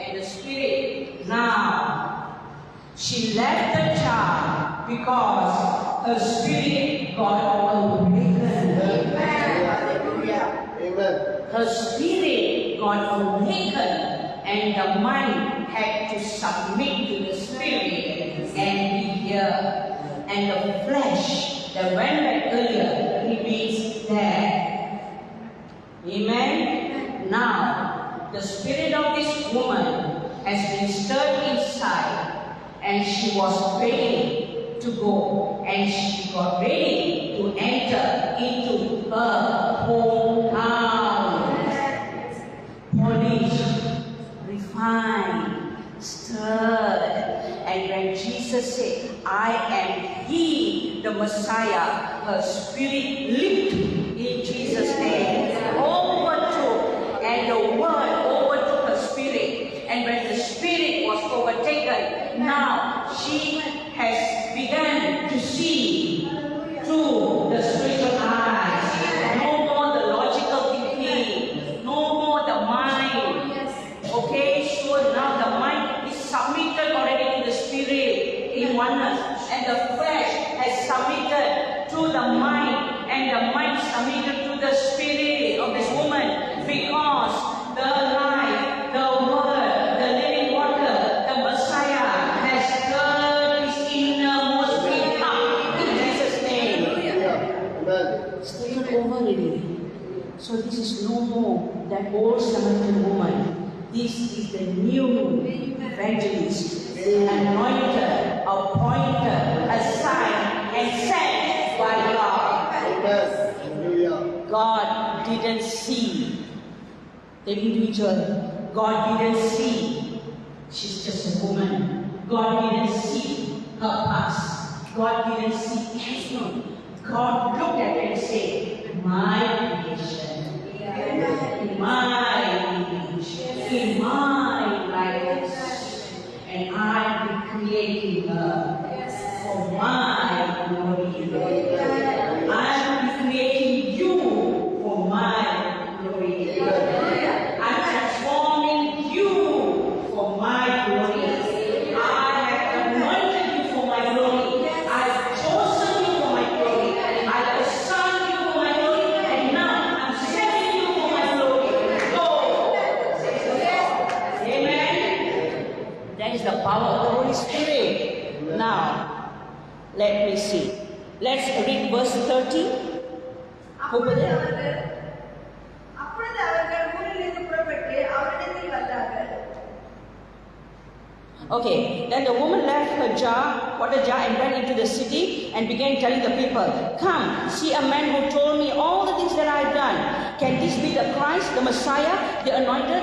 And the Spirit, now, she left the jar because her spirit got awakened. Amen. Her spirit got awakened, and the mind had to submit to the spirit and be here. And the flesh that went back earlier remains there. Amen. Now, the spirit of this woman has been stirred inside, and she was ready to go, and she got ready to enter into her hometown. Polished, refined, stirred. And when Jesus said, I am he, the Messiah, her spirit leaped in Jesus' name, overtook, and the word overtook her spirit. And when the spirit was overtaken, now she has begun to see through the spiritual eyes. No more the logical thinking, no more the mind. Okay, so now the mind is submitted already to the spirit in oneness, and the flesh has submitted to the mind, and the mind submitted to the spirit of this woman, because the life, the word, the living water, the Messiah has stirred his innermost being up in Jesus' name. Amen. It's taken over already. So this is no more that old Samaritan woman. This is the new evangelist, anointed, appointed, assigned, and sent by God. Amen. Hallelujah. God didn't see the individual. God didn't see she's just a woman. God didn't see her past. God didn't see anything. God looked at her and said, my creation, my image, in my likeness, and I'll be creating her for my glory. I'll be creating you for my glory. I'm transforming you for my glory. I have anointed you for my glory. I've chosen you for my glory. I've assigned you for my glory. And now I'm setting you for my glory. Go. Amen. That is the power of the Holy Spirit. Now, let me see. Let's read verse 30. அப்பொழுது அவர்கள் ஊரிலிருந்து புறப்பட்டு அவரிடத்தில் வந்தார்கள். Okay, then the woman left her water jar, and went into the city and began telling the people, come, see a man who told me all the things that I have done. Can this be the Christ, the Messiah, the anointed?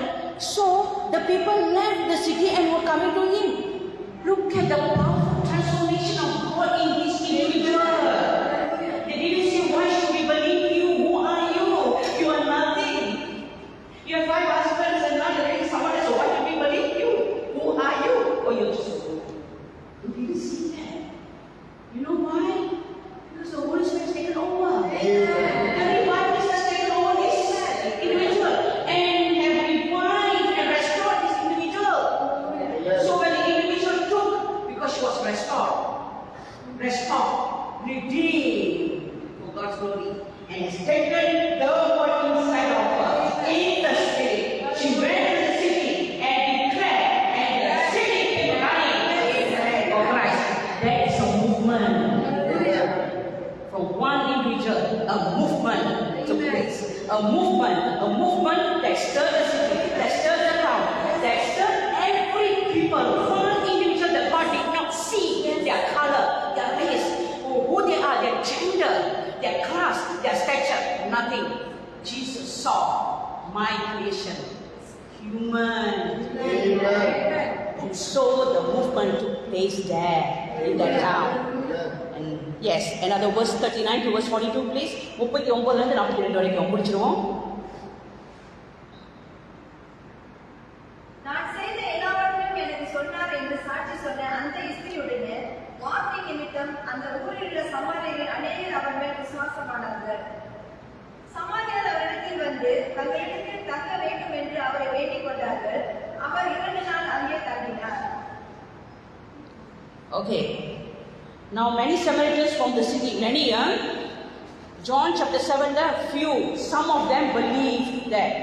So the people left the city and were coming to him. Look at the powerful transformation of God in this individual. They didn't say, why should we believe you? Who are you? You are nothing. You have 5 husbands and now you're dating someone else. So why should we believe you? Who are you? Oh, you're just a fool. You didn't see that. You know why? Because the Holy Spirit has taken over. The revival has taken over this individual and have revived and restored this individual. So when the individual took, because she was restored, redeemed for God's glory, and has taken the word inside of her in the spirit. She went to the city and declared, and the city came running for Christ. That is a movement. from one individual, a movement took place. A movement that stirred the city, that stirred the town, that stirred every people, whole individual that God did not see their color, their race, or who they are, their gender, their class, their stature, nothing. Jesus saw my creation, human. Amen. And so the movement took place there in that town. And yes, another verse 39 to verse 42 please. 39 இருந்து 42 வரைக்கும் முடிச்சிருவோம். நான் செய்த எல்லாவற்றையும் எனக்கு சொன்னார் என்று சாட்சி சொன்ன அந்த ஸ்திரீயுடைய வார்த்தை நிமித்தம் அந்த ஊரில் உள்ள சமாரியர்கள் அநேகர் அவர் மேல் விசுவாசமானார்கள். சமாரியர் அவரிடத்தில் வந்து தங்களிடத்தில் தங்க வேண்டும் என்று அவரை வேண்டிக் கொண்டார்கள். அவர் 2 நாள் அங்கே தங்கினார். Okay. Now many Samaritans from the city, John chapter 7, there are few, some of them believed that.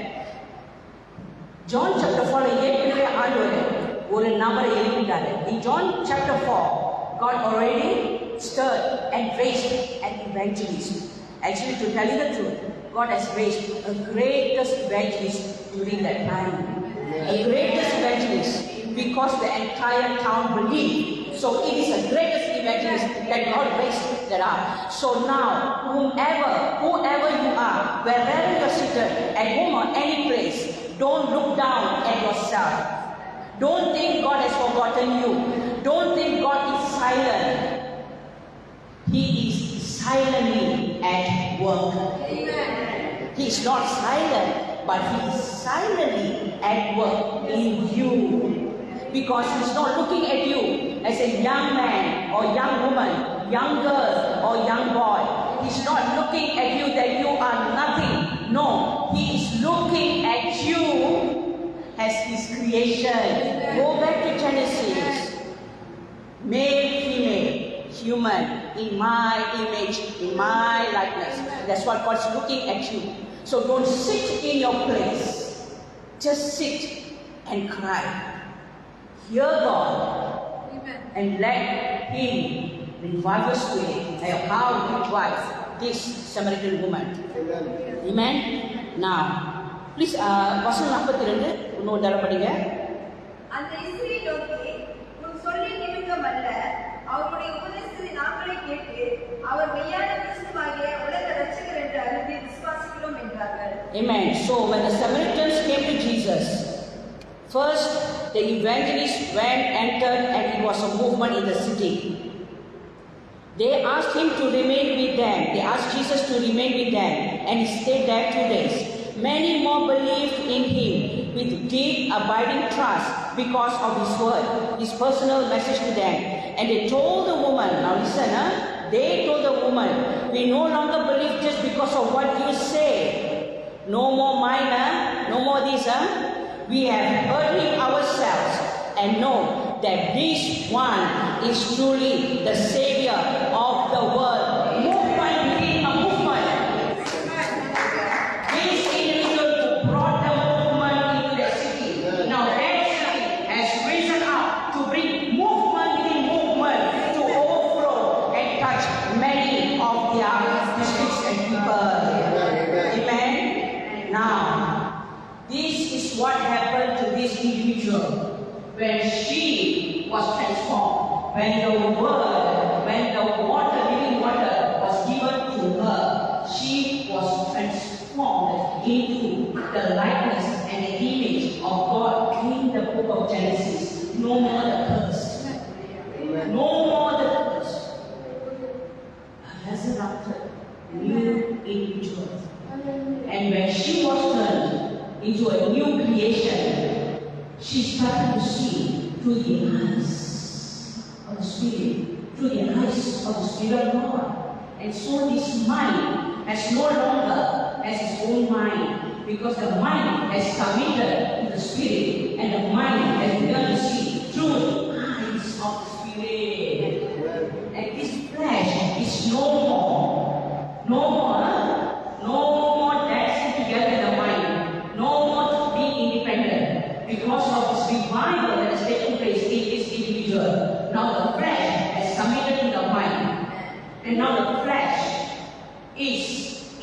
John chapter 4, ஏற்கனவே ஆண்டவர் ஒரு நபரை எழுப்பிட்டாரு. In John chapter 4, God already stirred and raised an evangelist. Actually, to tell you the truth, God has raised a greatest evangelist during that time. A greatest evangelist, because the entire town believed. So it is the greatest evangelist that God raised that up. So now, whoever you are, wherever you are seated, at home or any place, don't look down at yourself. Don't think God has forgotten you. Don't think God is silent. He is silently at work. Amen. He is not silent, but He is silently at work in you. Because He's not looking at you as a young man or young woman, young girl or young boy. He's not looking at you that you are nothing. No, He is looking at you as His creation. Go back to Genesis. Male, female, human, in my image, in my likeness. That's what God's looking at you. So don't sit in your place. Just sit and cry. Hear God. Amen. And let Him revive your spirit and how He revived this Samaritan woman. Amen. Amen. Now, please, வசனம் 42 இன்னொரு தடவை படிங்க. அந்த ஸ்திரீ நோக்கி, உன் சொல்லின் நிமித்தம் அல்ல, அவருடைய உபதேசத்தை நாங்களே கேட்டு அவர் மெய்யான கிறிஸ்துவாகிய உலக இரட்சகர் என்று அறிந்து விசுவாசிக்கிறோம் என்றார்கள். Amen. So when the Samaritans came to Jesus, first the evangelist entered, and it was a movement in the city. They asked Him to remain with them. They asked Jesus to remain with them, and He stayed there 2 days. Many more believed in Him with deep abiding trust because of His word, His personal message to them. And they told the woman, now listen, they told the woman, we no longer believe just because of what you say. No more minor, no more this, We have heard Him ourselves and know that this one is truly the Savior of the world. Movement within a movement. This individual who brought the movement into the city. Now that city has risen up to bring movement within movement to overflow and touch many of their districts and people. Amen. Now, this is what happened to this individual when she was transformed. When the water, living water, was given to her, she was transformed into the likeness and the image of God in the book of Genesis. No more the curse. No more the curse. A resurrected new individual. And when she was turned into a new creation, she started to see through the eyes of the Spirit, through the eyes of the Spirit of God. And so this mind has no longer has its own mind, because the mind has committed to the Spirit, and the mind has begun to see through the eyes of the Spirit. And this flesh is no more dancing together in the mind, no more being independent, because of this revival that has taken place in this individual. Now the flesh has committed to the mind, and now the flesh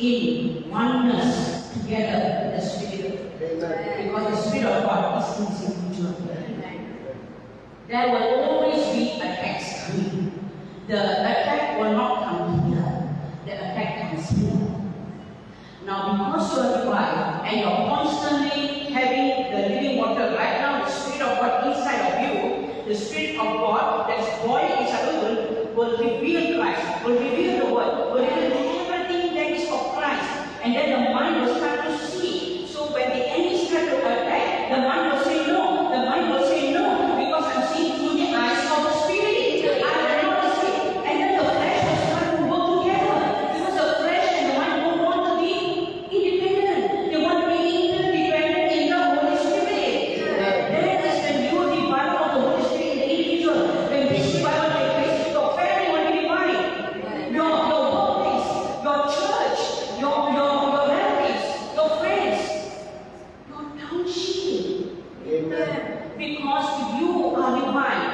in oneness together with the Spirit. Amen. Because the Spirit of God is individual. There will always be attacks coming. The attack will not come here. The attack comes here. Now, because you are divine and you are constantly having the living water right now, the Spirit of God inside of you, the Spirit of God that is boiling inside of you will reveal Christ, will reveal the Word, will reveal everything that is of Christ. And then the mind will start to see. So when the enemy starts to attack, the mind will say no. The mind will say no because I'm seeing through the eyes of the Spirit. I will not see. And then the flesh will start to work together because the flesh and the mind don't want to be independent. They want to be interdependent in the Holy Spirit. That is the new revival of the Holy Spirit in the individual. When this revival takes place, your family will be revived. Your workplace, your church, your relatives, your friends, your township. Amen. Because if you are divine,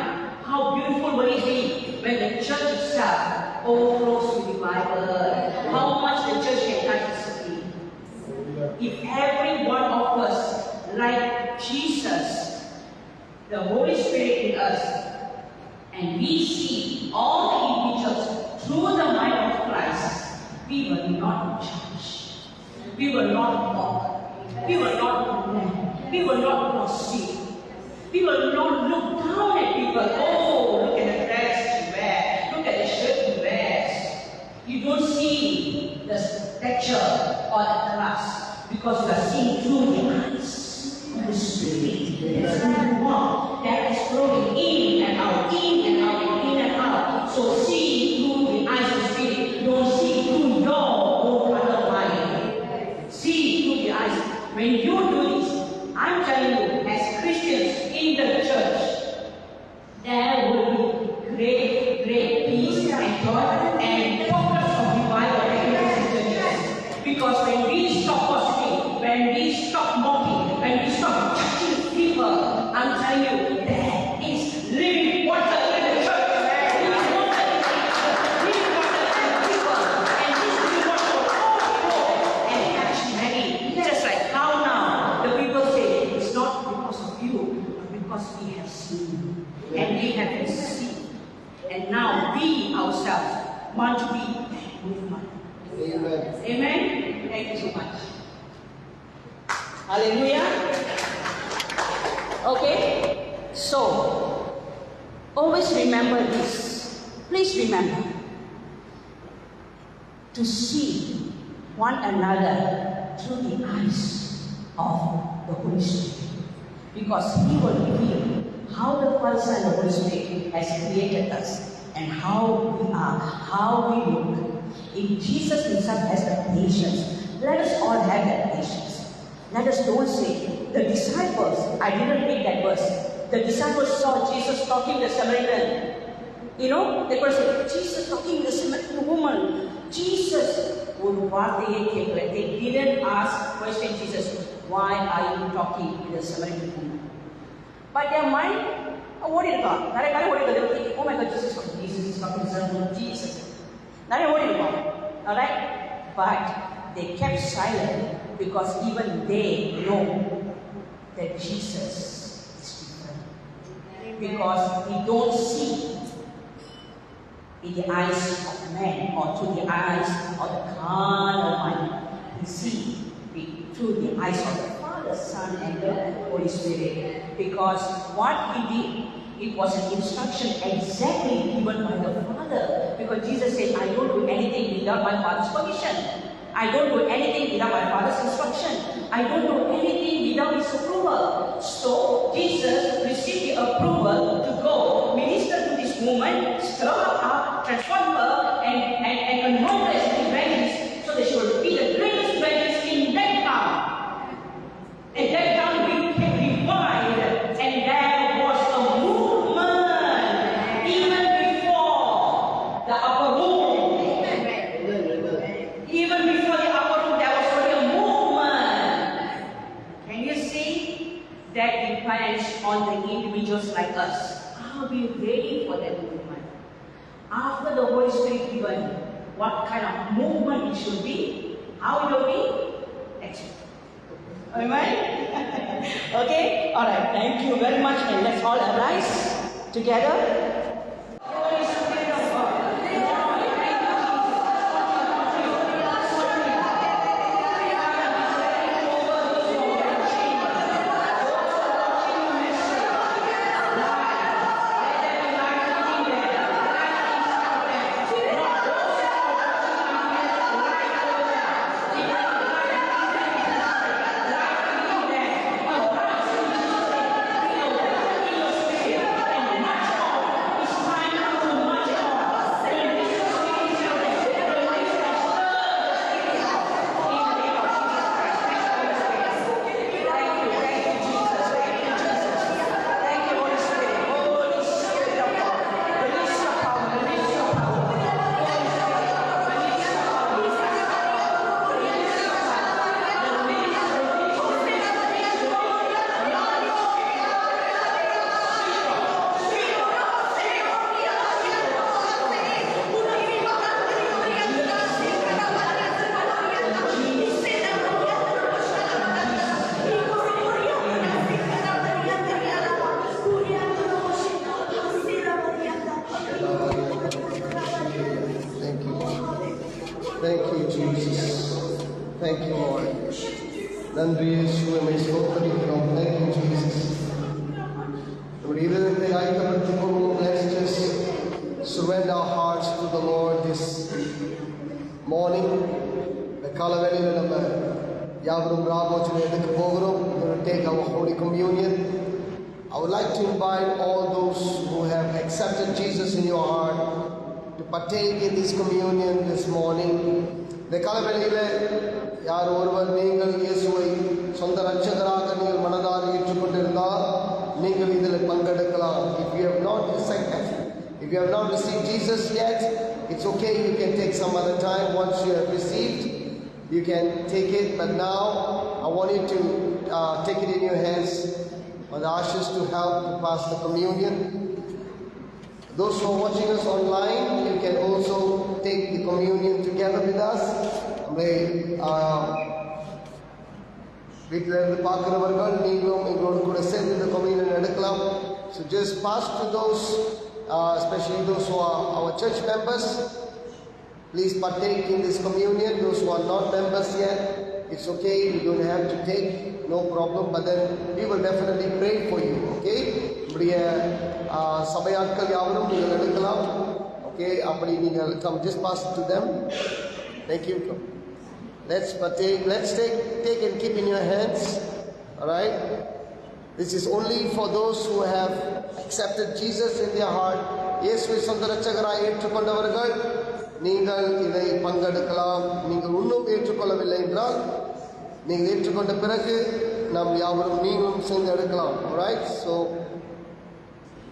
how beautiful will it be when the church itself overflows with revival? How much the church can touch the city. If every one of us, like Jesus, the Holy Spirit in us, and we see all the individuals through the mind of Christ, we will not judge. We will not mock. We will not condemn. We will not gossip. We will not look down at people. Oh, look at the dress she wears. Look at the shirt he wears. You don't see the stature or the class because you are seeing through the eyes of the Spirit. That's who you are. That is flowing in and out, in and out, in and out. So see through the eyes of the Spirit. Don't see through your own other mind. See through the eyes. When you do this, I'm telling you, as Christians in the church, there will be great peace and joy and focus of revival in churches. Because when we stop gossiping, when we stop mocking, when we stop judging people, I'm telling you, there is living water in the church. There is water in the church. Living water in the people. And this living water will overflow and catch many. Just like how now the people say, it's not because of you, but because we have seen. And we have received. And now we ourselves want to be that movement. Amen. Amen? Thank you so much. Hallelujah. Okay? So, always remember this. Please remember to see one another through the eyes of the Holy Spirit. Because He will reveal how the Father, Son, and the Holy Spirit has created us and how we are, how we look. If Jesus Himself has the patience, let us all have that patience. Let us don't say, the disciples, I didn't read that verse. The disciples saw Jesus talking to the Samaritan. You know, they could say, Jesus talking to the Samaritan woman. Jesus, they didn't ask question Jesus, why are you talking to the Samaritan woman? But their mind, what did it go? Oh my God, Jesus is talking to someone, Jesus. Alright? But they kept silent because even they know that Jesus is different. Because we don't see in the eyes of man or through the eyes of the carnal mind. We see through the eyes of the Father, Son, and the Holy Spirit. Because what He did, it was an instruction exactly given by the Father. Because Jesus said, I don't do anything without my Father's permission. I don't do anything without my Father's instruction. I don't do anything without His approval. So Jesus received the approval to go minister to this woman, stir her up, transform her, and anoint her as an evangelist so that she will be the greatest evangelist in that town. And that town became revived, and there was a movement even before the upper room. Even before the upper room, there was already a movement. Can you see? That depends on the individuals like us. Are we ready for that movement? After the Holy Spirit given, what kind of movement it should be? How will we expect? Amen? Okay? Alright, thank you very much, and let's all arise together. Thank you, Jesus. Thank you, Lord. நன்றி இயேசுவை ஸ்தோத்திரிக்கிறோம். Thank you, Jesus. நம்முடைய இதயத்தை ஆயத்தப்படுத்திக் கொள்வோம். Let's just surrender our hearts to the Lord this morning. இந்த காலவேளையில் நம்ம யாவரும் ராபோஜனம் எடுக்க போகிறோம். We will take our Holy Communion. I would like to invite all those who have accepted Jesus in your heart to partake in this communion this morning. இந்த காலவேளையில் யார் ஒருவர் நீங்கள் இயேசுவை சொந்த இரட்சகராக நீங்கள் மனதார ஏற்றுக்கொண்டிருந்தால் நீங்கள் இதில் பங்கெடுக்கலாம். If you have not received Jesus yet, it's okay, you can take some other time. Once you have received, you can take it, but now I want you to take it in your hands for the ushers to help to pass the communion. Those who are watching us online, you can also take the communion together with us. வீட்டில் இருந்து பார்க்கிறவர்கள் நீங்களும் எங்களோடு கூட சேர்ந்து இந்த communion எடுக்கலாம். So just pass to those, especially those who are our church members. Please partake in this communion. Those who are not members yet, it's okay. You don't have to take, no problem. But then we will definitely pray for you. Okay? நம்முடைய சபையாட்கள் யாவரும் நீங்கள் எடுக்கலாம். Okay? அப்படி நீங்கள் come, just pass it to them. Thank you. Come. Let's partake. Let's take and keep in your hands. All right? This is only for those who have accepted Jesus in their heart. இயேசுவை சொந்த இரட்சகராய் ஏற்றுக்கொண்டவர்கள் நீங்கள் இதை பங்கெடுக்கலாம். நீங்கள் இன்னும் ஏற்றுக்கொள்ளவில்லை என்றால் நீங்கள் ஏற்றுக்கொண்ட பிறகு நாம் யாவரும் நீங்களும் சேர்ந்து எடுக்கலாம். All right? So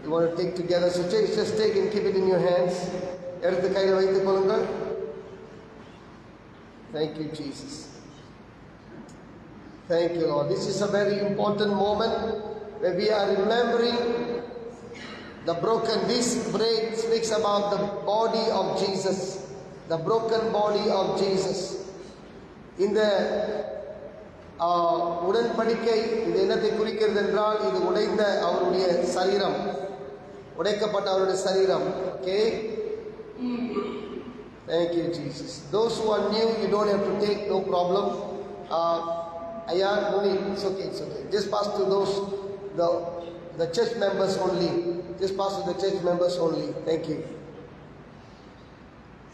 you want to take together. So just take and keep it in your hands. எடுத்து கையில் வைத்துக் கொள்ளுங்கள். Thank you, Jesus. Thank you, Lord. This is a very important moment where we are remembering the broken. This bread speaks about the body of Jesus, the broken body of Jesus. இந்த உடன்படிக்கை இது என்னத்தை குறிக்கிறது என்றால் இது உடைந்த அவருடைய சரீரம், உடைக்கப்பட்ட அவருடைய சரீரம். Okay? Thank you, Jesus. Those who are new, you don't have to take, no problem. It's okay. Just pass to those, the church members only. Just pass to the church members only. Thank you.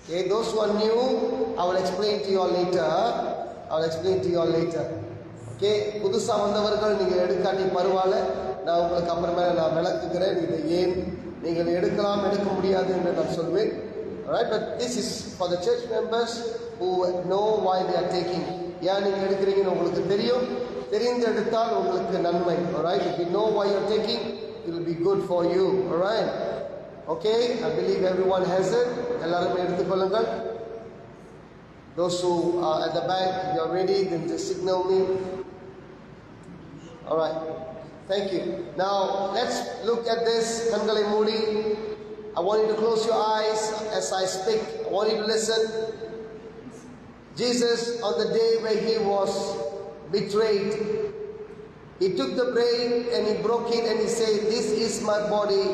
Okay, those who are new, I will explain to you all later. Okay, புதுசா வந்தவர்கள் நீங்கள் எடுக்காட்டி பரவாயில்ல, நான் உங்களுக்கு அப்புறமே நான் விளக்குகிறேன் இதை ஏன் நீங்கள் எடுக்கலாம் எடுக்க முடியாது என்று நான் சொல்வேன். Alright, but this is for the church members who know why they are taking. ஏன் நீங்கள் எடுக்கிறீங்கன்னு உங்களுக்கு தெரியும், தெரிந்து எடுத்தால் உங்களுக்கு நன்மை. Alright, if you know why you are taking, it will be good for you. Alright, okay, I believe everyone has it. எல்லாரும் எடுத்துக்கொள்ளுங்கள். Those who are at the back, if you are ready, then just signal me. Alright, thank you. Now let's look at this. கண்களை மூடி. I want you to close your eyes as I speak. I want you to listen. Jesus, on the day where he was betrayed, he took the bread and he broke it and he said, "This is my body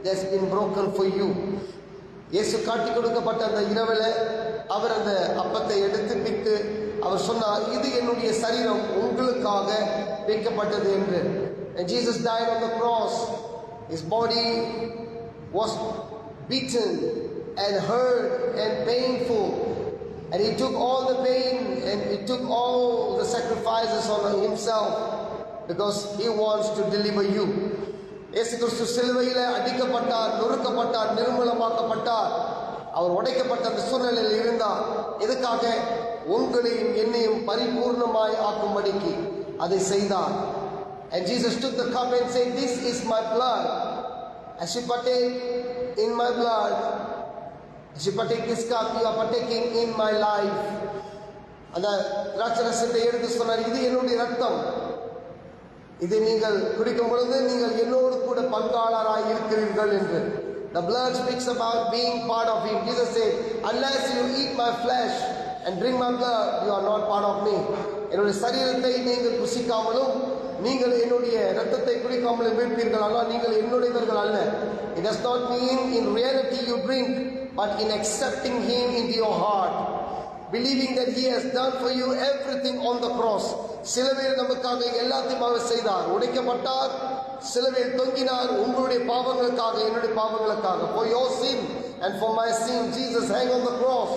that's been broken for you." இயேசு காட்டி கொடுக்கப்பட்ட அந்த இரவுல அவர் அந்த அப்பத்தை எடுத்து பிட்டு அவர் சொன்னார், "இது என்னுடைய சரீரம் உங்களுக்காக வைக்கப்பட்டது" என்று. And Jesus died on the cross. His body was beaten and hurt and painful, and he took all the pain and he took all the sacrifices on himself because he wants to deliver you. இயேசு கிறிஸ்து சிலுவையிலே அடிக்கப்பட்டார், நொறுக்கப்பட்டார், நிர்மூலமாக்கப்பட்டார். அவர் உடைக்கப்பட்ட அந்த சூழ்நிலையில் இருந்தார். எதுக்காக? உங்களையும் என்னையும் பரிபூர்ணமாய் ஆக்கும்படிக்கு அதை செய்தார். And Jesus took the cup and said, "This is my blood. As you partake in my blood, as you partake this cup, you are partaking in my life." அந்த திராட்சரசத்தை எடுத்து சொன்னார், "இது என்னுடைய ரத்தம். இதை நீங்கள் குடிக்கும் பொழுது நீங்கள் என்னோடு கூட பங்காளராய் இருக்கிறீர்கள்" என்று. The blood speaks about being part of him. Jesus said, "Unless you eat my flesh and drink my blood, you are not part of me." என்னுடைய சரீரத்தை நீங்கள் புசிக்காமலும் நீங்கள் என்னுடைய இரத்தத்தை குடிக்காமலும் இருப்பீர்கள், ஆனால் நீங்கள் என்னுடையவர்கள் அல்ல. It does not mean in reality you drink, but in accepting him into your heart, believing that he has done for you everything on the cross. சிலுவையில் நமக்காக எல்லாத்தையும் அவர் செய்தார். உடைக்கப்பட்டார், சிலுவையில் தொங்கினார், உங்களுடைய பாவங்களுக்காக, என்னுடைய பாவங்களுக்காக. For your sin and for my sin, Jesus hung on the cross.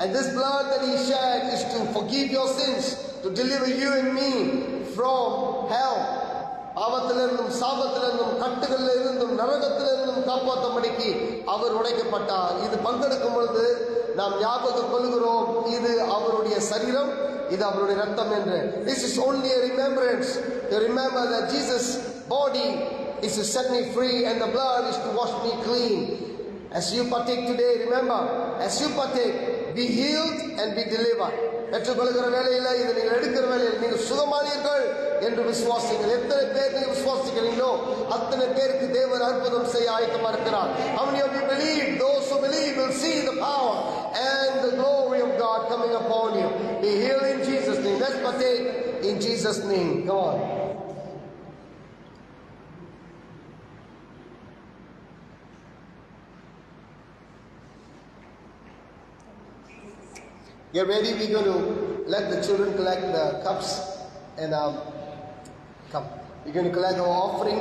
And this blood that he shed is to forgive your sins, to deliver you and me from hell. பாவத்திலிருந்தும் சாபத்திலிருந்தும் கட்டுகளிலிருந்தும் நரகத்திலிருந்தும் காப்பாற்றும்படிக்கு அவர் உடைக்கப்பட்டார். இது பங்கெடுக்கும் பொழுது நாம் ஞாபகம் கொள்கிறோம், இது அவருடைய சரீரம், இது அவருடைய ரத்தம் என்று. This is only a remembrance to remember that Jesus' body is to set me free and the blood is to wash me clean. As you partake today, remember, as you partake, be healed and be delivered. பெற்றுக்கொள்கிற வேலையில், இது நீங்கள் எடுக்கிற வேலையில் நீங்கள் சுகமானீர்கள் என்று விசுவாசிங்கள். எத்தனை பேர் நீங்கள் விசுவாசிக்கிறீங்களோ அத்தனை பேருக்கு தேவன் அற்புதம் செய்ய ஆயத்தமா இருக்கிறார். How many of you believe? Those who believe will see the power and the glory of God coming upon you. Be healed in Jesus' name. Let's partake in Jesus' name. Come on. Get ready. We're going to let the children collect the cups and come. We're going to collect our offering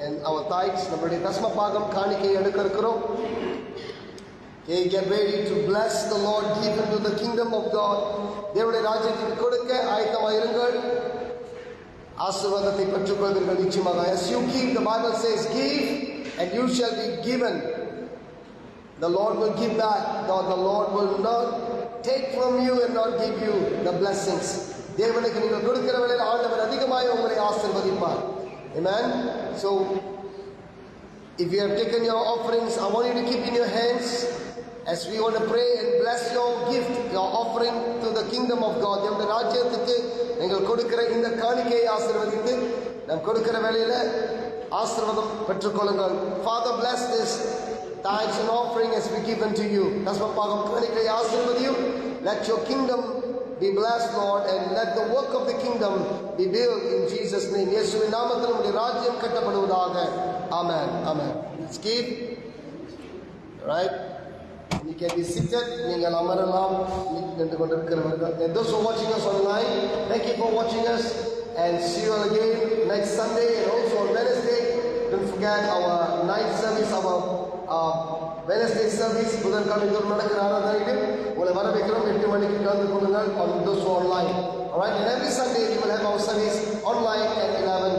and our tithes. நம்முடைய தசம பாகம் காணிக்கை எடுக்க இருக்கிறோம். Okay, get ready to bless the Lord, give into the kingdom of God. தேவனுடைய ராஜ்யத்துக்கு கொடுக்க ஆயத்தமாக இருங்கள். ஆசீர்வாதத்தை பெற்றுக்கொள்வீர்கள் நிச்சயமாக. As you give, the Bible says, give and you shall be given. The Lord will give back. The Lord will not take from you and not give you the blessings. தேவனுக்கு நீங்கள் கொடுக்கிற வேளையில் ஆண்டவர் அதிகமாக உங்களை ஆசீர்வதிப்பார். Amen. So if you have taken your offerings, I want you to keep in your hands as we want to pray and bless your gift, your offering to the kingdom of God. தேவனுடைய ராஜ்யத்துக்கு நீங்கள் கொடுக்கிற இந்த காணிக்கையை ஆசீர்வதித்து நாம் கொடுக்கிற வேளையில ஆசீர்வாதம் பெற்றுக்கொள்ளுங்கள். Father, bless this tithes and offering as we give unto you. தசம பாகம் காணிக்கை ஆசீர்வதியும். Let your kingdom be blessed, Lord, and let the work of the kingdom be built in Jesus' name. இயேசுவின் நாமத்தில் உம்முடைய ராஜ்யம் கட்டப்படுவதாக. Amen. Amen. Let's give. Right? You can be seated. நீங்கள் அமரலாம். நின்று கொண்டிருக்கிறவர்கள். And those who are watching us online, thank you for watching us, and see you again next Sunday and also on Wednesday. Don't forget our night service, our Wednesday service. புதன்கிழமை நடக்கிற ஆராதனையில் உங்களை வரவேற்கிறோம். 8 மணிக்கு கலந்து கொள்ளுங்கள். On those who are online. Alright, and every Sunday we will have our service online at 11